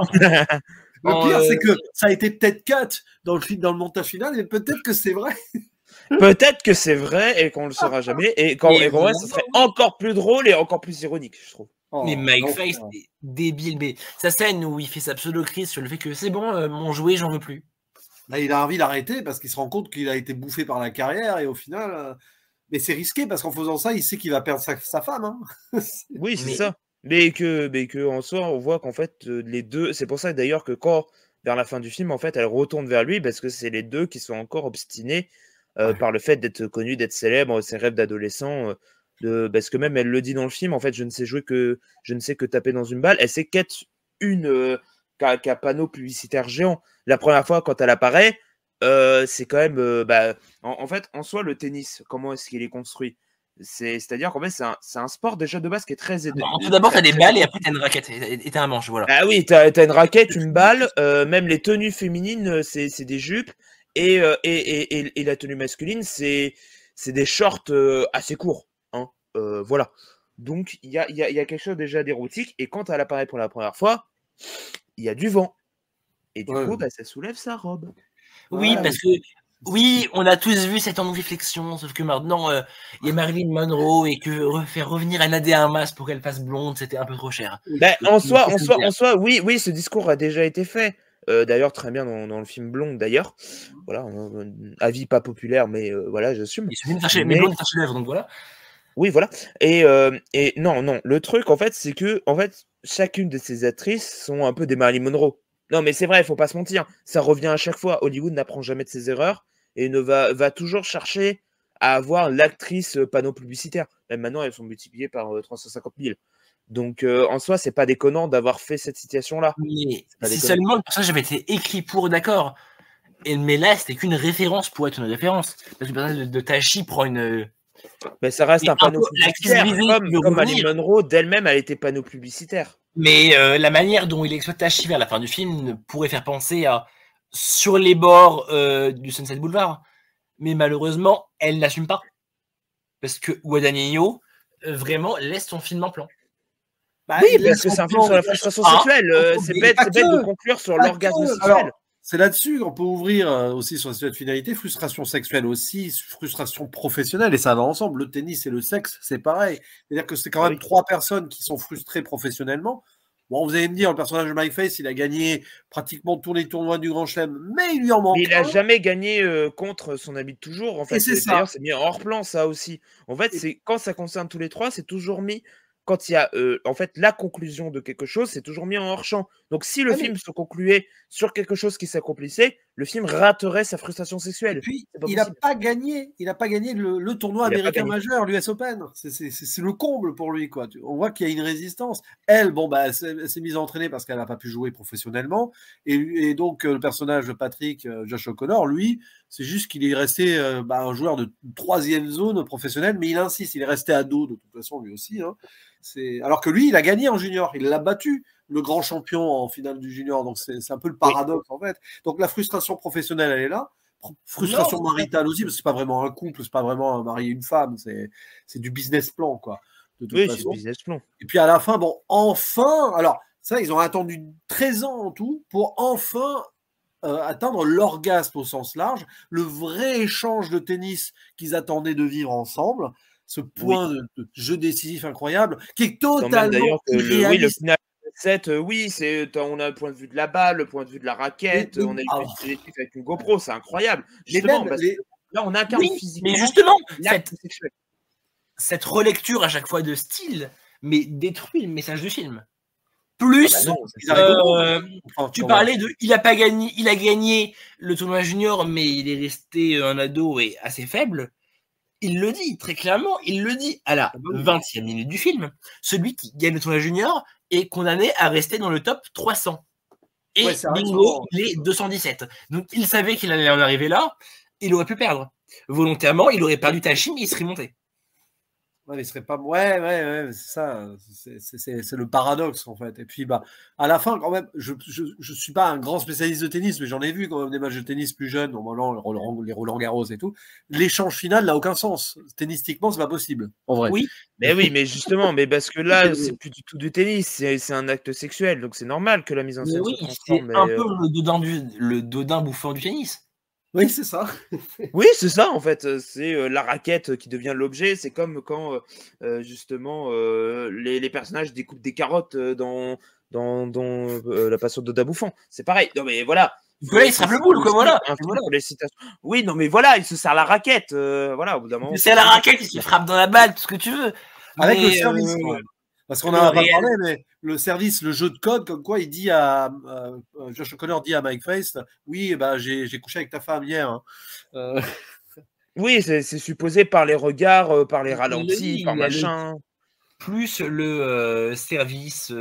le pire, c'est que ça a été peut-être cut dans le montage final, mais peut-être que c'est vrai. Peut-être que c'est vrai et qu'on le saura jamais. Et qu'en vrai, ce serait encore plus drôle et encore plus ironique, je trouve. Oh, mais Mike non, Face, c'est débile. Mais sa scène où il fait sa pseudo-crise sur le fait que c'est bon, mon jouet, j'en veux plus. là, il a envie d'arrêter parce qu'il se rend compte qu'il a été bouffé par la carrière et au final. Mais c'est risqué parce qu'en faisant ça, il sait qu'il va perdre sa femme. Hein. Oui, c'est ça. Mais que en soi, on voit qu'en fait, les deux. C'est pour ça d'ailleurs que quand, vers la fin du film, en fait, elle retourne vers lui parce que c'est les deux qui sont encore obstinés par le fait d'être connus, d'être célèbres, ses rêves d'adolescent. Parce que même elle le dit dans le film, en fait, je ne sais que taper dans une balle. Elle sait qu'être qu'un panneau publicitaire géant. La première fois, quand elle apparaît, c'est quand même. En fait, en soi, le tennis, comment est-ce qu'il est construit? C'est-à-dire qu'en fait, c'est un sport déjà de base qui est très. Tout d'abord, t'as des balles et après, t'as une raquette et t'as un manche. Voilà. Ah oui, t'as une raquette, une balle, même les tenues féminines, c'est des jupes. Et la tenue masculine, c'est des shorts assez courts. Hein, voilà. Donc, il y a quelque chose déjà d'érotique. Et quand elle apparaît pour la première fois, il y a du vent. Et du coup, ça soulève sa robe. Oui, voilà. Parce que, oui, on a tous vu cette temps de réflexion, sauf que maintenant, il y a Marilyn Monroe et que faire revenir Ana de Armas pour qu'elle fasse blonde, c'était un peu trop cher. En soi, oui, ce discours a déjà été fait. D'ailleurs, très bien dans le film Blonde, d'ailleurs. Voilà, avis pas populaire, mais voilà, j'assume. Il suffit de chercher, mais Blonde est un chef, donc voilà. Oui, voilà. Et non, le truc, en fait, c'est que, en fait, chacune de ces actrices sont un peu des Marilyn Monroe. Non, mais c'est vrai, il faut pas se mentir. Ça revient à chaque fois. Hollywood n'apprend jamais de ses erreurs et va toujours chercher à avoir l'actrice panneau publicitaire. Même maintenant, elles sont multipliées par 350 000. Donc, en soi, c'est pas déconnant d'avoir fait cette situation-là. Mais si seulement le personnage avait été écrit pour, d'accord. Mais là, c'était qu'une référence pour être une référence. Parce que le personnage de Tachi prend une. Mais ça reste un panneau publicitaire. Comme Marilyn Monroe, d'elle-même, elle était panneau publicitaire. Mais la manière dont il exploite Tachi vers la fin du film pourrait faire penser à sur les bords du Sunset Boulevard. Mais malheureusement, elle n'assume pas. Parce que Guadagnino vraiment laisse son film en plan. Bah, oui, parce que c'est un film sur la frustration sexuelle. C'est bête de conclure sur l'orgasme sexuel. C'est là-dessus qu'on peut ouvrir aussi sur cette finalité, frustration sexuelle aussi, frustration professionnelle, et ça va ensemble. Le tennis et le sexe, c'est pareil. C'est-à-dire que c'est quand même trois personnes qui sont frustrées professionnellement. Bon, vous allez me dire, le personnage de Mike Face, il a gagné pratiquement tous les tournois du Grand Chelem, mais il lui en manque. Mais il n'a jamais gagné contre son ami de toujours. En fait, d'ailleurs, c'est mis en hors-plan, ça aussi. En fait, quand ça concerne tous les trois, c'est toujours mis. Quand il y a en fait la conclusion de quelque chose, c'est toujours mis en hors-champ. Donc si le film se concluait sur quelque chose qui s'accomplissait, le film raterait sa frustration sexuelle. Et puis, il n'a pas gagné le tournoi américain majeur, l'US Open. C'est le comble pour lui, quoi. On voit qu'il y a une résistance. Elle, elle s'est mise à entraîner parce qu'elle n'a pas pu jouer professionnellement. Et donc, le personnage de Patrick, Josh O'Connor, lui, c'est juste qu'il est resté un joueur de troisième zone professionnelle, mais il insiste, il est resté ado de toute façon, lui aussi. Hein. Alors que lui, il a gagné en junior, il l'a battu, le grand champion en finale du junior. Donc c'est un peu le paradoxe en fait. Donc la frustration professionnelle, elle est là. Frustration maritale aussi, parce que c'est pas vraiment un couple, c'est pas vraiment un mari et une femme, c'est du business plan, quoi. De toute façon. C'est du business plan. Et puis à la fin, enfin, alors ça, ils ont attendu 13 ans en tout pour enfin atteindre l'orgasme au sens large, le vrai échange de tennis qu'ils attendaient de vivre ensemble. Ce point de jeu décisif incroyable, qui est totalement irréaliste. Le final 7, on a le point de vue de la balle, le point de vue de la raquette, on a le dispositif avec une GoPro, c'est incroyable. Justement, là, on incarne physiquement. Mais justement, cette relecture à chaque fois de style, mais détruit le message du film. Plus, tu parlais de, il a gagné le tournoi junior, mais il est resté un ado et assez faible. il le dit très clairement, il le dit à la 20e minute du film. Celui qui gagne le tournoi junior est condamné à rester dans le top 300. Et bingo, il est 217. Donc il savait qu'il allait en arriver là, il aurait pu perdre. Volontairement, il aurait perdu Tachim et il serait monté. Ouais, il serait pas. Ouais, c'est ça. C'est le paradoxe, en fait. Et puis, bah, à la fin, quand même, je suis pas un grand spécialiste de tennis, mais j'en ai vu quand même des matchs de tennis plus jeunes, normalement, les Roland-Garros et tout. L'échange final n'a aucun sens. Tennistiquement, c'est pas possible, en vrai. Oui, mais justement, mais parce que là, c'est plus du tout du tennis, c'est un acte sexuel, donc c'est normal que la mise en scène se transforme. C'est un peu le dodin bouffant du tennis. Oui, c'est ça. Oui, c'est ça, en fait. C'est la raquette qui devient l'objet. C'est comme quand, justement, les personnages découpent des carottes dans La Passion d'Oda Bouffant. C'est pareil. Non, mais voilà. Là, il se frappe le boule, quoi, voilà. Oui, non, mais voilà, il se sert la raquette. Voilà, au bout d'un moment. C'est la raquette, il se frappe dans la balle, tout ce que tu veux. Avec le service, parce qu'on en a pas parlé, mais le service, le jeu de code, comme quoi il dit à Josh O'Connor dit à Mike Face, oui, bah, j'ai couché avec ta femme hier. Hein. Oui, c'est supposé par les regards, par les ralentis, par machin. Plus le service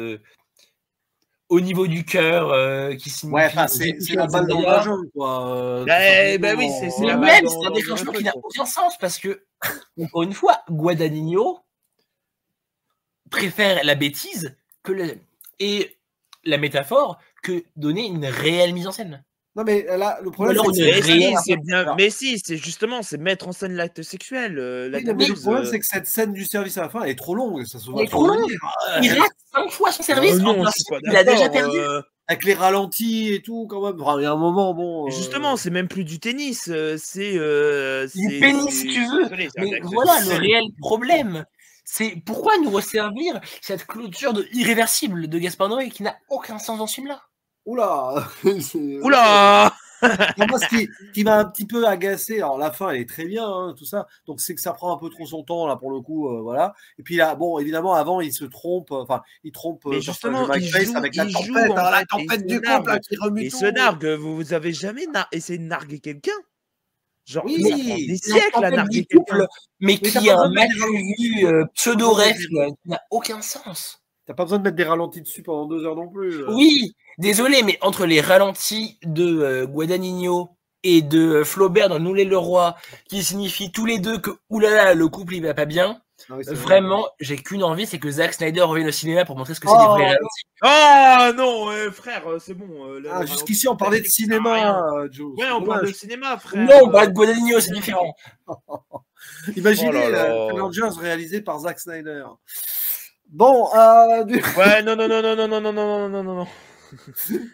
au niveau du cœur qui signifie. Ouais, enfin, c'est la balle dans la jambe, quoi. Oui, c'est la balle. Même, c'est un déclenchement qui n'a aucun sens parce que, encore une fois, Guadagnino préfère la bêtise et la métaphore que donner une réelle mise en scène. Non, mais là, le problème, c'est justement, c'est mettre en scène l'acte sexuel. Le problème, c'est que cette scène du service à la fin, elle est trop longue. Ça se voit trop longue. Il rate 5 fois son service. Il a déjà perdu. Avec les ralentis et tout, quand même. Enfin, il y a un moment, bon. Justement, c'est même plus du tennis. C'est du pénis, si tu veux. Mais voilà, le réel problème. C'est pourquoi nous resservir cette clôture irréversible de Gaspard Noé qui n'a aucun sens dans ce film-là. Oula. Oula. Moi, ce qui m'a un petit peu agacé, alors la fin elle est très bien, hein, tout ça, donc c'est que ça prend un peu trop son temps là pour le coup, voilà. Et puis là, bon, évidemment, avant il se trompe, enfin il trompe. Mais justement, il joue, avec la tempête, la tempête du couple là, qui remue tout. Il se nargue. Vous avez jamais essayé de narguer quelqu'un? Genre, oui, des siècles à narguer quelqu'un, mais qui a un mal vu pseudo-rêve qui n'a aucun sens. T'as pas besoin de mettre des ralentis dessus pendant 2 heures non plus. Oui, désolé, mais entre les ralentis de Guadagnino et de Flaubert dans Nous les Leroy, qui signifient tous les deux que oulala, le couple il va pas bien, vraiment, j'ai qu'une envie, c'est que Zack Snyder revienne au cinéma pour montrer ce que c'est des vrais ralentis. Ah non, frère, c'est bon. Jusqu'ici, on parlait de cinéma, Joe. Ouais, on parle de cinéma, frère. Non, bah, de Guadagnino, c'est différent. Imaginez Avengers réalisé par Zack Snyder. Bon, ouais, non.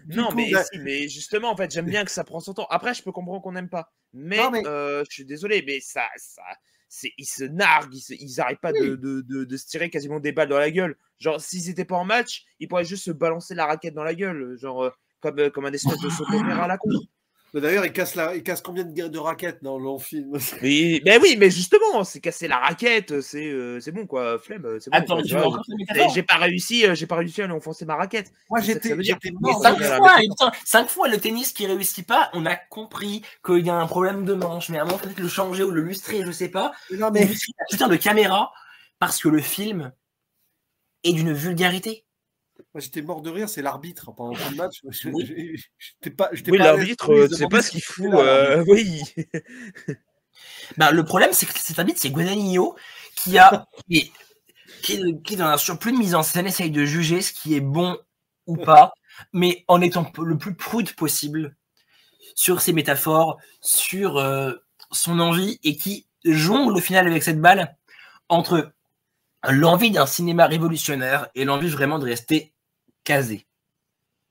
Non, mais justement, en fait, j'aime bien que ça prend son temps. Après, je peux comprendre qu'on n'aime pas. Mais, je suis désolé, mais ils se narguent, ils n'arrêtent pas de se tirer quasiment des balles dans la gueule. Genre, s'ils n'étaient pas en match, ils pourraient juste se balancer la raquette dans la gueule. Genre, comme un espèce de saut-de-mer à la con. D'ailleurs, il casse combien de raquettes dans le film? Mais oui, mais justement, c'est casser la raquette, c'est bon quoi, flemme. Bon, attends, j'ai pas réussi à aller enfoncer ma raquette. Moi, j'étais mort. 5 fois le tennis qui réussit pas, on a compris qu'il y a un problème de manche, mais à un moment, peut-être le changer ou le lustrer, je sais pas. Non, mais putain de caméra, parce que le film est d'une vulgarité. Moi, j'étais mort de rire, c'est l'arbitre pendant tout le match. Oui, l'arbitre, c'est pas ce qu'il fout. Oui. Bah, le problème, c'est que cet arbitre, c'est Guadagnino, qui dans un surplus de mise en scène, essaye de juger ce qui est bon ou pas, mais en étant le plus prude possible sur ses métaphores, sur son envie, et qui jongle au final avec cette balle entre l'envie d'un cinéma révolutionnaire et l'envie vraiment de rester casé.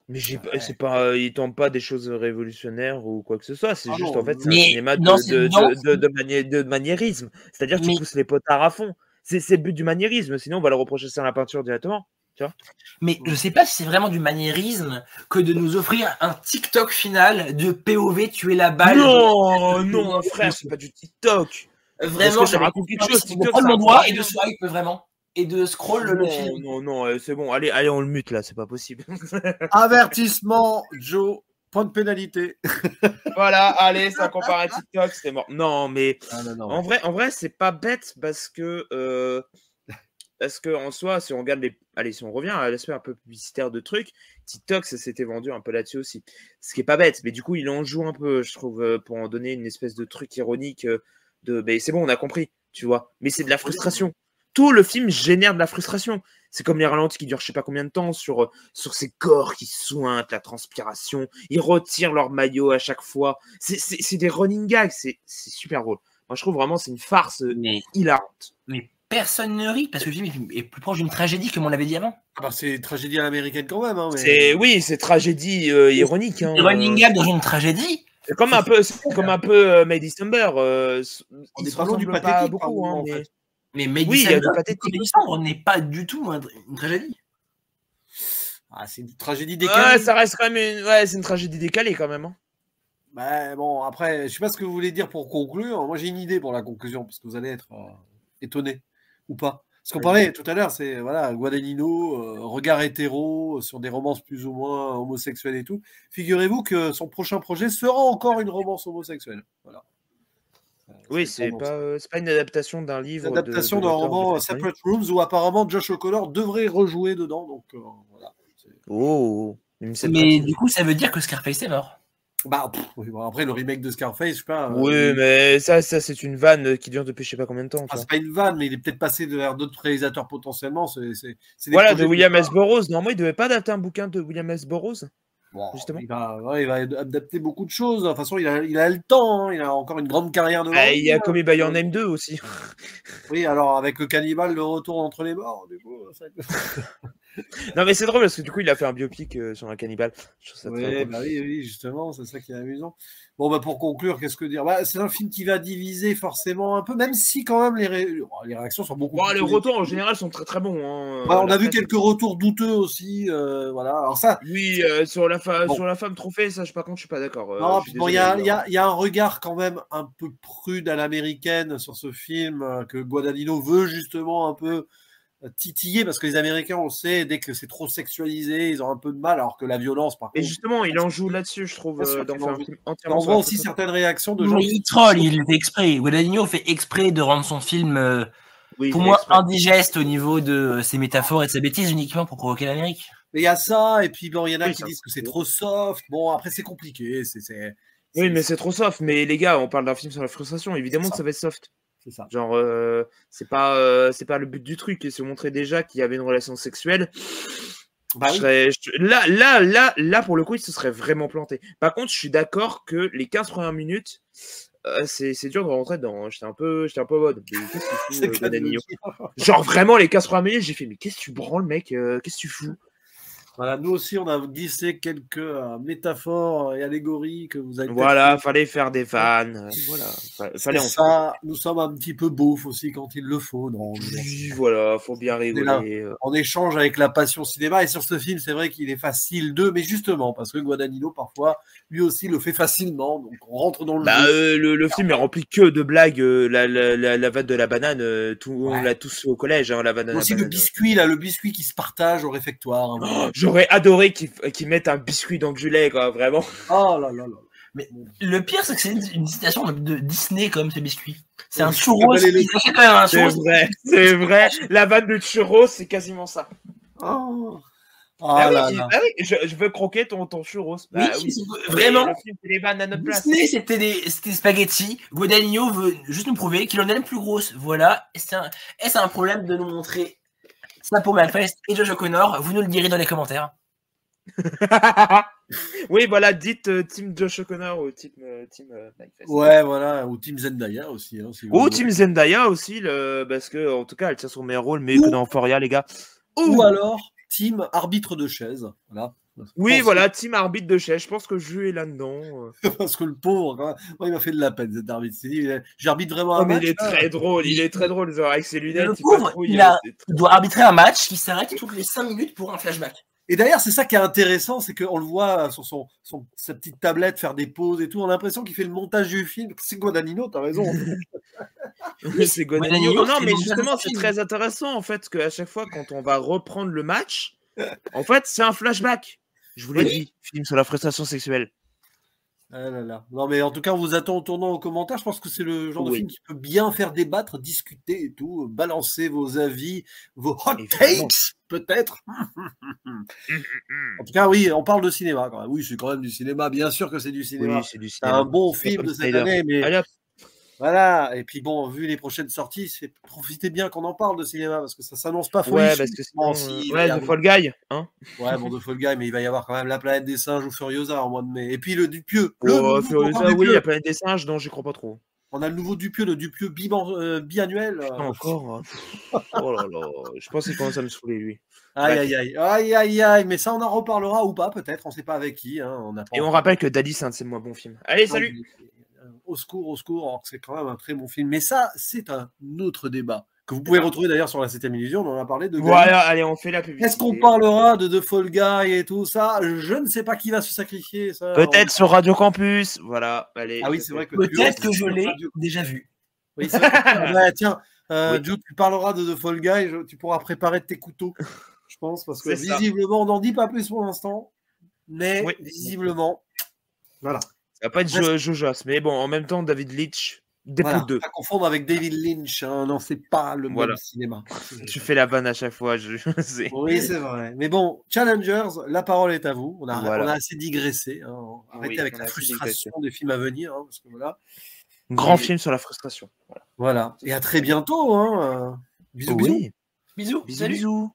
Mais c'est pas, il tente pas des choses révolutionnaires ou quoi que ce soit. C'est juste en fait c'est un cinéma de maniérisme. C'est-à-dire que tu pousses les potards à fond. C'est le but du maniérisme. Sinon on va le reprocher ça à la peinture directement. Tu vois. Mais je sais pas si c'est vraiment du maniérisme que de nous offrir un TikTok final de POV tuer la balle. Non, frère, c'est pas du TikTok. Vraiment, ça raconte quelque chose. TikTok, de prendre mon doigt et de swipe vraiment. Et de scroll le film. Non, c'est bon. Allez, on le mute là, c'est pas possible. Avertissement, Joe. point de pénalité. Voilà, allez, ça comparé à TikTok, c'est mort. Non, mais Non, en vrai, c'est pas bête parce que en soi, si on regarde si on revient à l'aspect un peu publicitaire de trucs, TikTok, ça s'était vendu un peu là-dessus aussi. Ce qui est pas bête, mais du coup, il en joue un peu, je trouve, pour en donner une espèce de truc ironique c'est bon, on a compris, tu vois. Mais c'est de la frustration. Tout le film génère de la frustration. C'est comme les ralentis qui durent je sais pas combien de temps sur ces corps qui sointent, la transpiration. Ils retirent leur maillot à chaque fois. C'est des running gags. C'est super drôle. Moi, je trouve vraiment c'est une farce hilarante. Mais personne ne rit parce que le film est plus proche d'une tragédie, comme on l'avait dit avant. C'est une tragédie à l'américaine quand même. Hein, mais... Oui, c'est tragédie ironique. Hein, running gag dans une tragédie. C'est comme un peu May December. On n'est pas loin du pathétique beaucoup, en fait. Mais May oui, December, il y a du pathétique. On n'est pas du tout une tragédie. C'est une tragédie décalée. Ouais, ça reste quand même c'est une tragédie décalée quand même. Hein. Bon, après, je sais pas ce que vous voulez dire pour conclure. Moi, j'ai une idée pour la conclusion, parce que vous allez être étonnés ou pas. Parce qu'on parlait tout à l'heure, c'est Guadagnino, regard hétéro sur des romances plus ou moins homosexuelles et tout. Figurez-vous que son prochain projet sera encore une romance homosexuelle. Voilà. Oui, c'est pas une adaptation d'un livre. Une adaptation d'un roman Separate Rooms où apparemment Josh O'Connor devrait rejouer dedans. Donc voilà. Mais du coup, ça veut dire que Scarface est mort. Après, le remake de Scarface, je sais pas. Oui, mais ça c'est une vanne qui dure depuis je sais pas combien de temps. C'est pas une vanne, mais il est peut-être passé vers d'autres réalisateurs potentiellement. Voilà, de William S. Burroughs. Normalement, il devait pas adapter un bouquin de William S. Burroughs. Bon, justement. Il va adapter beaucoup de choses. De toute façon, il a le temps. Hein. Il a encore une grande carrière devant lui. Il y a Call Me By Your Name 2 aussi. Oui, alors avec le cannibale, le retour entre les morts, du coup. Non, mais c'est drôle parce que du coup, il a fait un biopic sur un cannibale. Oui, justement, c'est ça qui est amusant. Bon, pour conclure, qu'est-ce que dire ? C'est un film qui va diviser forcément un peu, même si quand même les réactions sont beaucoup plus les retours en général sont très très bons. Hein. On a vu quelques retours douteux aussi. Voilà. Alors ça. Oui, sur la femme trophée, ça, par contre, je suis pas d'accord. Il y a un regard quand même un peu prude à l'américaine sur ce film que Guadagnino veut justement un peu titiller, parce que les Américains, on sait, dès que c'est trop sexualisé, ils ont un peu de mal, alors que la violence, par contre... Et justement, il en joue là-dessus, je trouve, dans un film entièrement... On voit aussi certaines réactions de gens... Mais il troll, il fait exprès. Guadagnino fait exprès de rendre son film, pour moi, indigeste au niveau de ses métaphores et de sa bêtise, uniquement pour provoquer l'Amérique. Mais il y a ça, et puis il y en a qui disent que c'est trop soft. Bon, après, c'est compliqué. Oui, mais c'est trop soft. Mais les gars, on parle d'un film sur la frustration. Évidemment que ça va être soft. C'est ça. Genre, c'est pas le but du truc. Et se montrer déjà qu'il y avait une relation sexuelle. Là, pour le coup, il se serait vraiment planté. Par contre, je suis d'accord que les 15 premières minutes, c'est dur de rentrer dedans. J'étais un peu en mode. Qu'est-ce que tu fous, genre, vraiment, les 15 premières minutes, j'ai fait, mais qu'est-ce que tu branles, mec? Qu'est-ce que tu fous? Voilà, nous aussi, on a glissé quelques métaphores et allégories que vous avez. Voilà, fallait faire des vannes. Voilà, fallait ça. Nous sommes un petit peu beaufs aussi quand il le faut. Non, oui, voilà, faut bien rigoler. En échange avec la passion cinéma. Et sur ce film, c'est vrai qu'il est facile mais justement, parce que Guadagnino, parfois, lui aussi le fait facilement. Donc, on rentre dans le jeu. Le film est rempli que de blagues. La vanne de la banane, on l'a tous fait au collège. Hein, la vanne de aussi la banane. le biscuit qui se partage au réfectoire. J'aurais adoré qu'ils mettent un biscuit dans du lait, quoi, vraiment. Oh là là là. Mais le pire, c'est que c'est une citation de Disney, comme ces biscuits. C'est un churros. C'est vrai. La vanne de churros, c'est quasiment ça. Oh. Oui, je veux croquer ton churros. Oui, vraiment. Le film, les vannes à notre place. Disney, c'était des spaghettis. Guadagnino veut juste nous prouver qu'il en est la plus grosse. Voilà. Est-ce un problème de nous montrer ça pour Malfest et Josh O'Connor? Vous nous le direz dans les commentaires. Oui, voilà, dites Team Josh O'Connor ou Team Malfest. Ouais, voilà, ou Team Zendaya aussi. Hein, ou Team Zendaya aussi, parce que en tout cas, elle tient son meilleur rôle, mais que dans Euphoria, les gars. Ou alors Team arbitre de chaise. Voilà. Oui, voilà, team arbitre de chaise. Je pense que je est là-dedans. Parce que le pauvre, moi, il m'a fait de la peine, cet arbitre. J'arbitre vraiment un match. Il est très drôle, avec ses lunettes. Le pauvre, il doit arbitrer un match qui s'arrête toutes les 5 minutes pour un flashback. Et d'ailleurs, c'est ça qui est intéressant, c'est qu'on le voit sur sa petite tablette faire des pauses et tout. On a l'impression qu'il fait le montage du film. C'est Guadagnino, t'as raison. Oui, c'est Guadagnino. Non, mais justement, c'est très intéressant, en fait, qu'à chaque fois, quand on va reprendre le match, en fait, c'est un flashback. Je vous l'ai dit, film sur la frustration sexuelle. Ah là là. Non, mais en tout cas, on vous attend au tournant aux commentaires. Je pense que c'est le genre de Oui. film qui peut bien faire débattre, discuter et tout, balancer vos avis, vos hot Évidemment. takes, peut-être. En tout cas, oui, on parle de cinéma quand même. Oui, c'est quand même du cinéma. Bien sûr que c'est du cinéma. Oui, c'est du C'est un cinéma. bon C'est pas film comme de cette Snyder. année, mais Allez hop. voilà. Et puis bon, vu les prochaines sorties, profitez bien qu'on en parle de cinéma parce que ça s'annonce pas Ouais, folichon. parce que sinon, Bon, si, il va ouais, y The avoir- Fall Guy, hein. Ouais, bon, The Fall Guy, mais il va y avoir quand même La Planète des Singes ou Furiosa en mois de mai. Et puis le Dupieux, le Oh, nouveau Furiosa, encore oui, Dupieux. la planète des singes, non, j'y crois pas trop. On a le nouveau Dupieux, le Dupieux biannuel. Putain, encore. Oh là là, je pense qu'il commence à me saouler, lui. Aïe, Bref. aïe, aïe, aïe, aïe, aïe, mais ça, on en reparlera ou pas, peut-être, on sait pas avec qui. Hein, on n'a pas Et on encore- rappelle que Daddy, c'est un de ses moins bons films. Allez, salut! Au secours, alors que c'est quand même un très bon film. Mais ça, c'est un autre débat que vous pouvez retrouver d'ailleurs sur la 7ème illusion. On en a parlé de Gali. Voilà, allez, on fait la publicité. Est-ce qu'on parlera de The Fall Guy et tout ça? Je ne sais pas qui va se sacrifier. Ça, Peut-être sur Radio Campus. Voilà, allez. Ah oui, c'est vrai que Peut-être tu- que je l'ai Radio- déjà vu. Oui, c'est vrai que- ouais, tiens, Oui. Joe, tu parleras de The Fall Guy. Tu pourras préparer tes couteaux, je pense, parce que C'est ça. visiblement, on n'en dit pas plus pour l'instant. Mais Oui. visiblement, voilà. Ça va pas être Jojas, mais bon, en même temps, David Leitch, Voilà, Deadpool 2. pas confondre avec David Lynch, hein. Non, c'est pas le Voilà. même cinéma. Tu fais la vanne à chaque fois, je sais. Oui, c'est vrai. Mais bon, Challengers, la parole est à vous. On a Voilà. assez digressé. Hein. Arrêtez Oui, avec on la a assez frustration des films à venir. Hein, parce que voilà. Grand Et- film sur la frustration. Voilà. Et à très bientôt. Hein. Bisous, bisous. Oui. Bisous. Bisous, Salut. bisous.